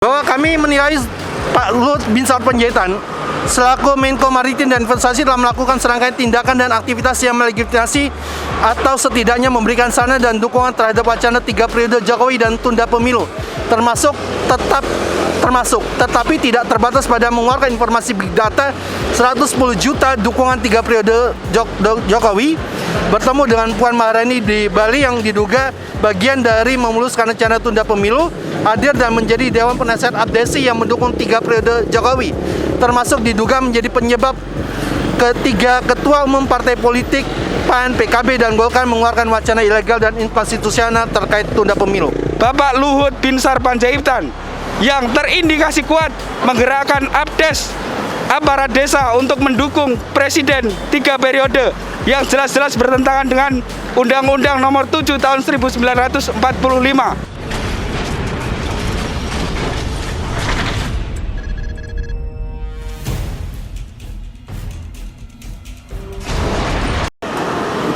Bahwa kami menilai Pak Luhut Binsar Panjaitan selaku Menko Maritim dan Investasi telah melakukan serangkaian tindakan dan aktivitas yang melegitimasi atau setidaknya memberikan sarana dan dukungan terhadap wacana 3 periode Jokowi dan tunda pemilu, tetapi tidak terbatas pada mengeluarkan informasi big data 110 juta dukungan 3 periode Jokowi bertemu dengan Puan Maharani di Bali yang diduga bagian dari memuluskan rencana tunda pemilu, hadir dan menjadi Dewan Penasehat Abdesi yang mendukung 3 periode Jokowi, termasuk diduga menjadi penyebab ketiga ketua umum partai politik PAN, PKB, dan Golkar mengeluarkan wacana ilegal dan inkonstitusional terkait tunda pemilu. Bapak Luhut Binsar Panjaitan yang terindikasi kuat menggerakkan Abdes aparat desa untuk mendukung Presiden 3 periode yang jelas-jelas bertentangan dengan Undang-Undang Nomor 7 Tahun 1945.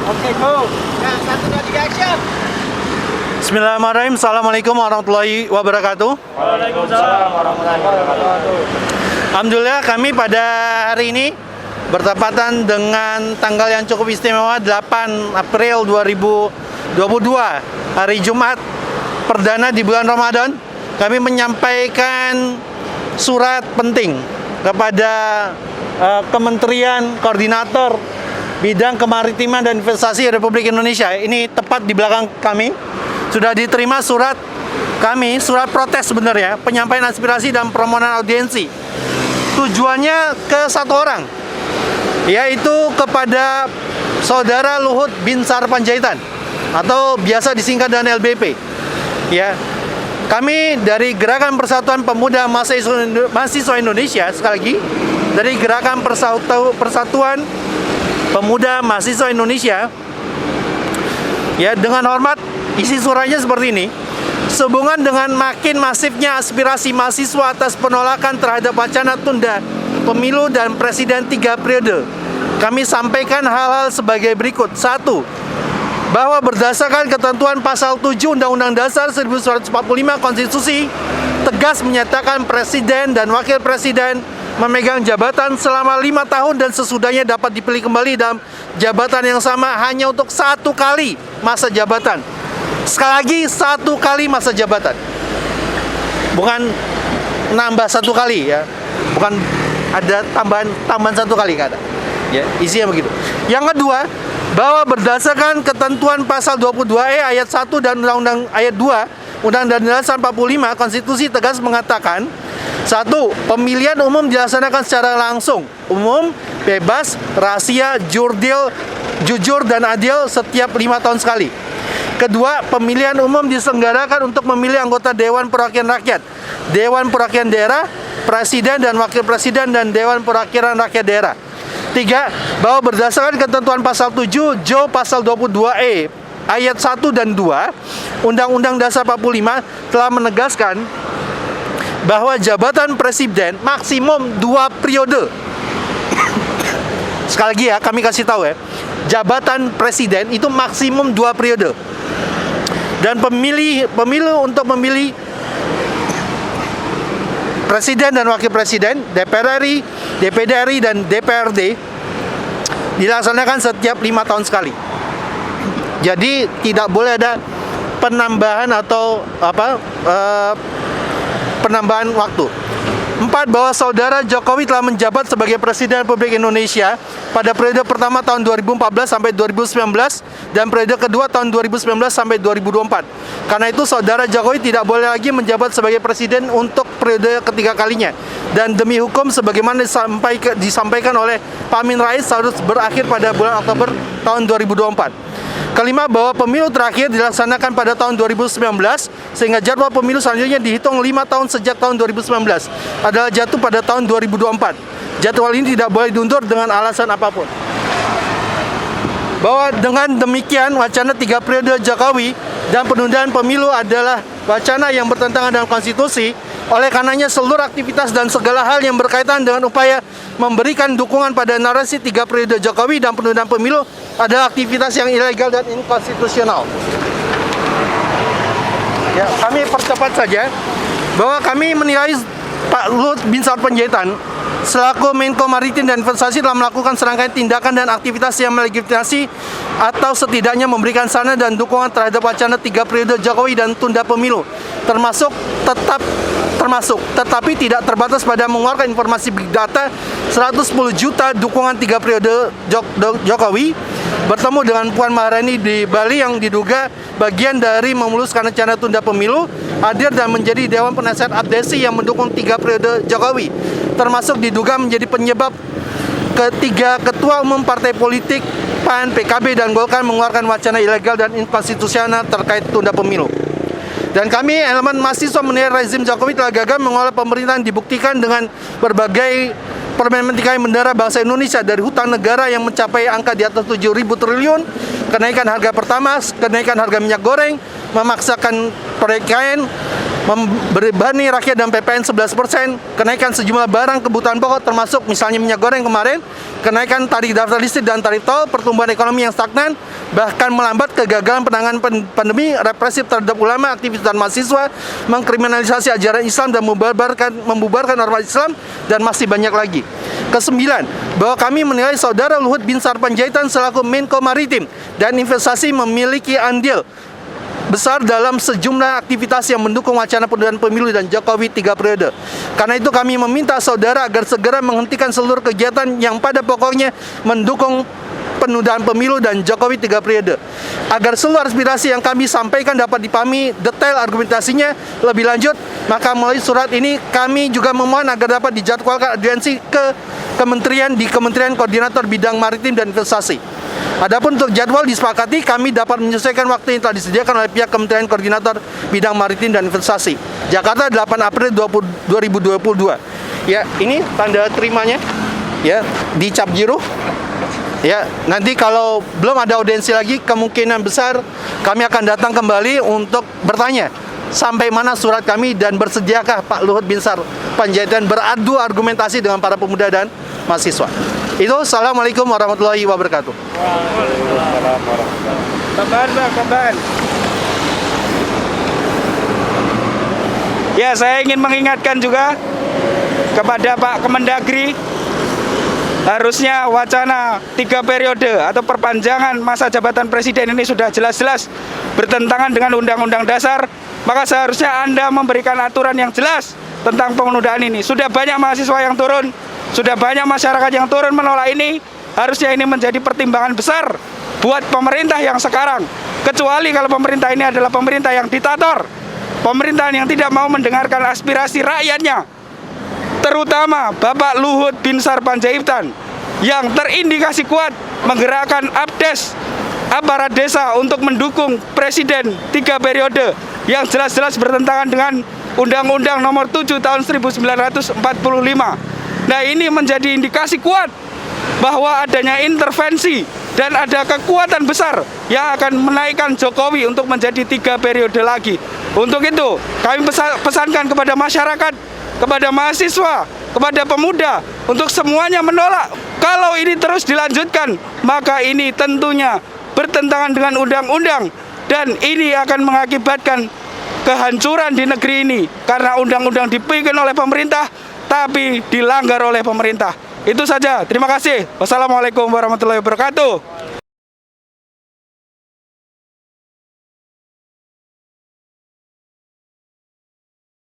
Oke, go. Nah, 1, 2, 3, action. Bismillahirrahmanirrahim. Assalamualaikum warahmatullahi wabarakatuh. Waalaikumsalam warahmatullahi wabarakatuh. Alhamdulillah kami pada hari ini bertepatan dengan tanggal yang cukup istimewa 8 April 2022, hari Jumat perdana di bulan Ramadan. Kami menyampaikan surat penting kepada Kementerian Koordinator Bidang Kemaritiman dan Investasi Republik Indonesia. Ini tepat di belakang kami. Sudah diterima surat kami, surat protes sebenarnya, penyampaian aspirasi dan permohonan audiensi. Tujuannya ke satu orang, yaitu kepada Saudara Luhut Binsar Panjaitan atau biasa disingkat dengan LBP. Ya, kami dari Gerakan Persatuan Pemuda Mahasiswa Indonesia, sekali lagi dari Gerakan Persatuan Pemuda Mahasiswa Indonesia, ya, dengan hormat, isi suratnya seperti ini. Sehubungan dengan makin masifnya aspirasi mahasiswa atas penolakan terhadap wacana tunda pemilu dan presiden 3 periode, kami sampaikan hal-hal sebagai berikut. 1. Bahwa berdasarkan ketentuan pasal 7 Undang-Undang Dasar 1945 Konstitusi tegas menyatakan presiden dan wakil presiden memegang jabatan selama 5 tahun dan sesudahnya dapat dipilih kembali dalam jabatan yang sama hanya untuk 1 kali masa jabatan. Sekali lagi, 1 kali masa jabatan, bukan nambah 1 kali, ya, bukan ada tambahan 1 kali, nggak ada, ya, isinya begitu. Yang kedua, bahwa berdasarkan ketentuan pasal 22E ayat 1 dan Undang-Undang ayat 2 Undang-Undang Dasar 45 Konstitusi tegas mengatakan, 1. Pemilihan umum dilaksanakan secara langsung, umum, bebas, rahasia, jujur dan adil setiap 5 tahun sekali. Kedua, pemilihan umum diselenggarakan untuk memilih anggota Dewan Perwakilan Rakyat, Dewan Perwakilan Daerah, Presiden dan Wakil Presiden, dan Dewan Perwakilan Rakyat Daerah. 3. Bahwa berdasarkan ketentuan pasal 7 Jo pasal 22E ayat 1 dan 2 Undang-Undang Dasar 45 telah menegaskan bahwa jabatan presiden maksimum 2 periode. Sekali lagi, ya, kami kasih tahu, ya, jabatan presiden itu maksimum 2 periode. Dan pemilu untuk memilih presiden dan wakil presiden, DPR RI, DPD RI, dan DPRD dilaksanakan setiap 5 tahun sekali. Jadi tidak boleh ada penambahan atau penambahan waktu. 4. Bahwa Saudara Jokowi telah menjabat sebagai Presiden Republik Indonesia pada periode pertama tahun 2014 sampai 2019 dan periode kedua tahun 2019 sampai 2024. Karena itu Saudara Jokowi tidak boleh lagi menjabat sebagai Presiden untuk periode ketiga kalinya. Dan demi hukum sebagaimana disampaikan oleh Pak Amin Rais harus berakhir pada bulan Oktober tahun 2024. Kelima, bahwa pemilu terakhir dilaksanakan pada tahun 2019 sehingga jadwal pemilu selanjutnya dihitung 5 tahun sejak tahun 2019 adalah jatuh pada tahun 2024. Jadwal ini tidak boleh diundur dengan alasan apapun. Bahwa dengan demikian wacana 3 periode Jokowi dan penundaan pemilu adalah wacana yang bertentangan dengan konstitusi. Oleh karenanya seluruh aktivitas dan segala hal yang berkaitan dengan upaya memberikan dukungan pada narasi 3 periode Jokowi dan penundaan pemilu adalah aktivitas yang ilegal dan inkonstitusional. Ya, kami percepat saja. bahwa kami menilai Pak Luhut Binsar Panjaitan selaku Menko Maritim dan Investasi telah melakukan serangkaian tindakan dan aktivitas yang melegitimasi atau setidaknya memberikan saran dan dukungan terhadap wacana 3 periode Jokowi dan tunda pemilu, tetapi tidak terbatas pada mengeluarkan informasi big data 110 juta dukungan 3 periode Jokowi, bertemu dengan Puan Maharani di Bali yang diduga bagian dari memuluskan rencana tunda pemilu, hadir dan menjadi Dewan Penasehat Abdesi yang mendukung 3 periode Jokowi, termasuk diduga menjadi penyebab ketiga ketua umum partai politik PAN, PKB, dan Golkar mengeluarkan wacana ilegal dan inkonstitusional terkait tunda pemilu. Dan kami elemen mahasiswa menilai rezim Jokowi telah gagal mengelola pemerintahan, dibuktikan dengan berbagai permen-menteri bendera bangsa Indonesia, dari hutang negara yang mencapai angka di atas 7.000 triliun, kenaikan harga Pertamax, kenaikan harga minyak goreng, memaksakan proyek IKN, membebani rakyat dan PPN 11%, kenaikan sejumlah barang kebutuhan pokok termasuk misalnya minyak goreng kemarin, kenaikan tarif daftar listrik dan tarif tol, pertumbuhan ekonomi yang stagnan, bahkan melambat, kegagalan penanganan pandemi, represif terhadap ulama, aktivis dan mahasiswa, mengkriminalisasi ajaran Islam dan membubarkan ormas Islam, dan masih banyak lagi. Kesembilan, bahwa kami menilai Saudara Luhut Binsar Panjaitan selaku Menko Maritim dan Investasi memiliki andil besar dalam sejumlah aktivitas yang mendukung wacana penundaan pemilu dan Jokowi 3 periode. Karena itu kami meminta saudara agar segera menghentikan seluruh kegiatan yang pada pokoknya mendukung penundaan pemilu dan Jokowi 3 periode. Agar seluruh aspirasi yang kami sampaikan dapat dipahami detail argumentasinya lebih lanjut, maka melalui surat ini kami juga memohon agar dapat dijadwalkan audiensi ke Kementerian Koordinator Bidang Maritim dan Investasi. Adapun untuk jadwal disepakati, kami dapat menyesuaikan waktu yang telah disediakan oleh pihak Kementerian Koordinator Bidang Maritim dan Investasi. Jakarta, 8 April 2022. Ya, ini tanda terimanya. Ya, dicap jiru. Ya, nanti kalau belum ada audiensi lagi, kemungkinan besar kami akan datang kembali untuk bertanya sampai mana surat kami dan bersediakah Pak Luhut Binsar Panjaitan beradu argumentasi dengan para pemuda dan mahasiswa. Itu, assalamualaikum warahmatullahi wabarakatuh. Tambahan. Ya, saya ingin mengingatkan juga kepada Pak Kemendagri, harusnya wacana 3 periode atau perpanjangan masa jabatan presiden ini sudah jelas-jelas bertentangan dengan Undang-Undang Dasar, maka seharusnya Anda memberikan aturan yang jelas tentang penundaan ini. Sudah banyak mahasiswa yang turun, sudah banyak masyarakat yang turun menolak ini. Harusnya ini menjadi pertimbangan besar buat pemerintah yang sekarang. Kecuali kalau pemerintah ini adalah pemerintah yang diktator, pemerintahan yang tidak mau mendengarkan aspirasi rakyatnya, terutama Bapak Luhut Binsar Panjaitan yang terindikasi kuat menggerakkan APDES, aparat desa, untuk mendukung presiden 3 periode yang jelas-jelas bertentangan dengan Undang-Undang Nomor 7 Tahun 1945. Nah, ini menjadi indikasi kuat bahwa adanya intervensi dan ada kekuatan besar yang akan menaikkan Jokowi untuk menjadi 3 periode lagi. Untuk itu, kami pesankan kepada masyarakat, kepada mahasiswa, kepada pemuda, untuk semuanya menolak. Kalau ini terus dilanjutkan, maka ini tentunya bertentangan dengan undang-undang, dan ini akan mengakibatkan kehancuran di negeri ini, karena undang-undang dibikin oleh pemerintah tapi dilanggar oleh pemerintah. Itu saja, terima kasih. Wassalamualaikum warahmatullahi wabarakatuh.